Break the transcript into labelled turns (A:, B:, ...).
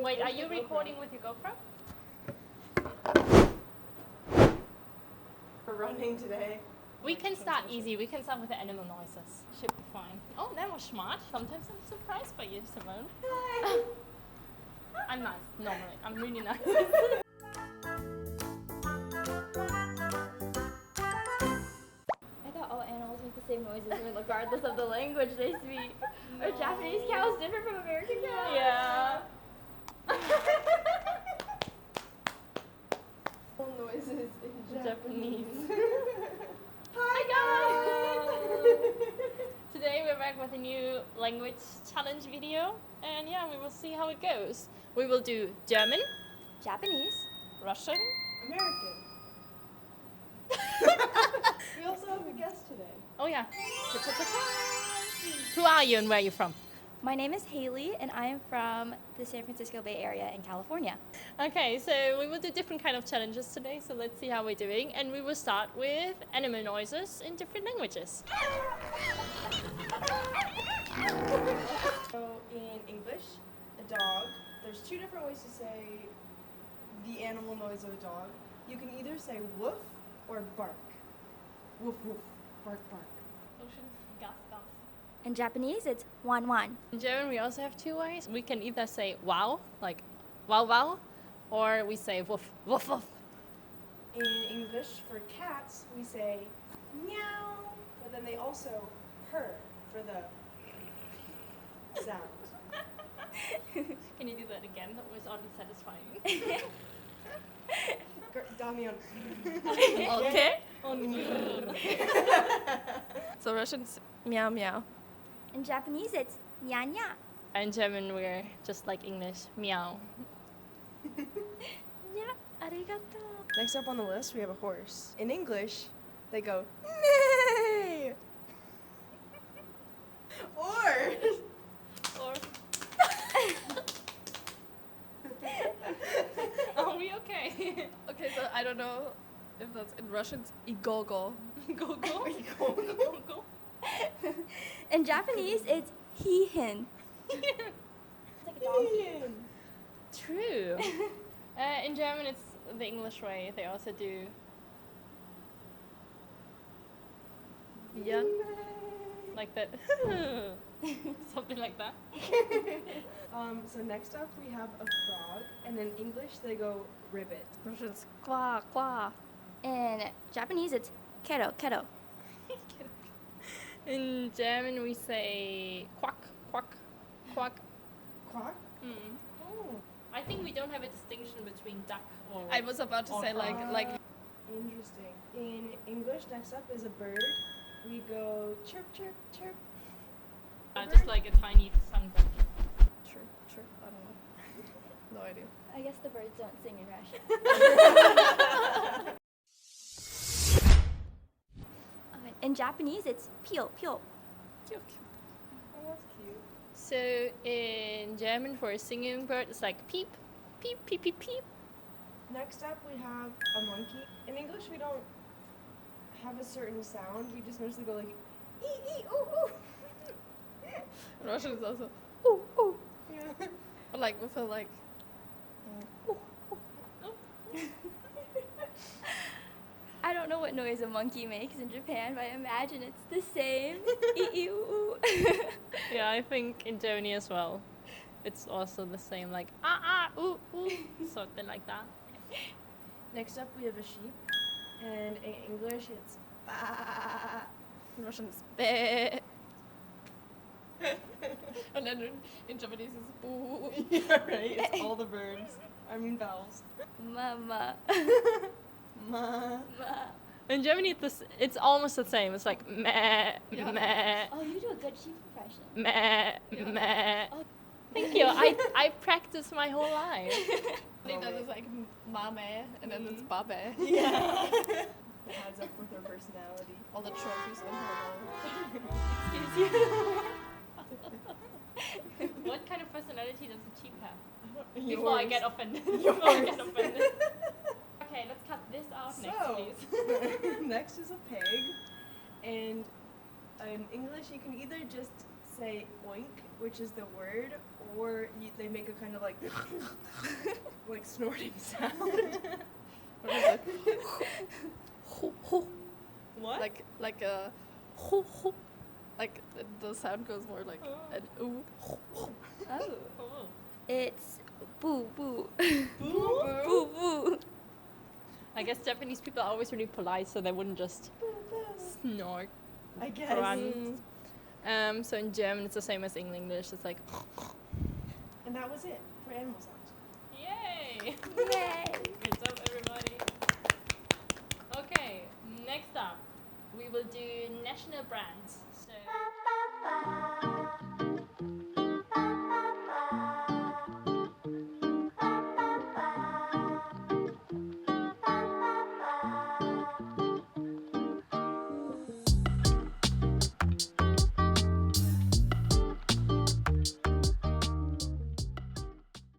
A: Wait, are you recording with your GoPro?
B: We're running today.
A: We can start easy. We can start with the animal noises. Should be fine. Oh, that was smart. Sometimes I'm surprised by you, Simone.
B: Hi.
A: I'm nice, normally. I'm really nice.
C: I thought all animals make the same noises regardless of the language they speak. Are Japanese cows different from American cows?
A: Yeah.
B: All noises in
A: Japanese.
B: Hi
A: guys! Today we're back with a new language challenge video, and yeah, we will see how it goes. We will do German,
C: Japanese.
A: Russian.
B: American. We also have a guest today.
A: Oh yeah. Who are you and where are you from?
C: My name is Haley and I am from the San Francisco Bay Area in California.
A: Okay, so we will do different kind of challenges today, so let's see how we're doing. And we will start with animal noises in different languages.
B: So in English, a dog, there's two different ways to say the animal noise of a dog. You can either say woof or bark. Woof woof, bark bark.
C: In Japanese, it's wan wan.
A: In German, we also have two ways. We can either say wow, like wow wow, or we say woof woof woof.
B: In English, for cats, we say meow, but then they also purr for the sound.
A: Can you do that again? That was oddly satisfying.
B: Damian.
A: Okay.
D: So Russian's meow meow.
C: In Japanese, it's nya nya.
A: In German, we're just like English, meow.
C: Nya, arigato.
B: Next up on the list, we have a horse. In English, they go neigh. Or
A: Are we okay?
D: Okay, so I don't know if that's in Russian. It's igogo.
A: Go go. Go.
C: In Japanese, it's hihin. It's like a donkey.
A: True. In German, it's the English way. They also do.
D: Yeah.
A: Like that. Something like that.
B: So next up we have a frog, and in English they go ribbit.
D: Russian's kwa kwa.
C: In Japanese, it's kero kero.
A: In German, we say quack, quack, quack.
B: Quack?
A: Mm.
B: Oh.
A: I think we don't have a distinction between duck or.
D: I was about to say like
B: Interesting. In English, next up is a bird. We go chirp chirp chirp.
A: Just like a tiny sunbird.
D: True. I don't know. No idea.
C: I guess the birds don't sing in Russian. Okay, in Japanese, it's pio pio.
D: Cute.
B: Oh, that's cute.
A: So in German, for a singing bird, it's like peep, peep, peep, peep, peep.
B: Next up we have a monkey. In English, we don't have a certain sound. We just mostly go like ee ee ooh ooh.
D: In Russian is also ooh ooh.
B: Yeah.
D: Or like with a like.
C: I don't know what noise a monkey makes in Japan, but I imagine it's the same. Ee, ooh, ooh.
A: Yeah, I think in Germany as well. It's also the same, like ooh, ooh, something like that.
B: Next up we have a sheep, and in English it's ba.
D: In Russian it's be. And then in Japanese it's boo.
B: Yeah, right. It's all the verbs. I mean vowels.
C: Mama.
B: Ma.
C: Ma.
A: In Germany, it's almost the same. It's like meh,
D: Yeah.
A: meh,
C: Oh, you do a good sheep impression.
A: meh,
D: Yeah.
A: meh.
C: Oh.
A: Thank you. I practiced my whole life.
D: I think that is like mame, and then it's babe.
B: Yeah. It adds up with her personality.
D: All the trophies on her wall.
A: Excuse you. What kind of personality does a sheep have? Before I get offended. Before I get offended. Okay, let's cut this out next, please.
B: Next is a pig, and in English you can either just say oink, which is the word, or they make a kind of like like snorting sound.
D: What is it? Ho, ho.
B: What?
D: Like a ho, ho. Like the sound goes more like an ooh. Ho, ho.
C: Oh.
A: Oh.
C: It's boo boo.
B: Boo?
C: Boo boo.
A: I guess Japanese people are always really polite, so they wouldn't just snort.
B: I guess.
A: Run. So in German, it's the same as in English. It's like,
B: And that was it for animal sounds.
A: yay!
C: Yay.
A: Good job, everybody. Okay, next up, we will do national brands. So.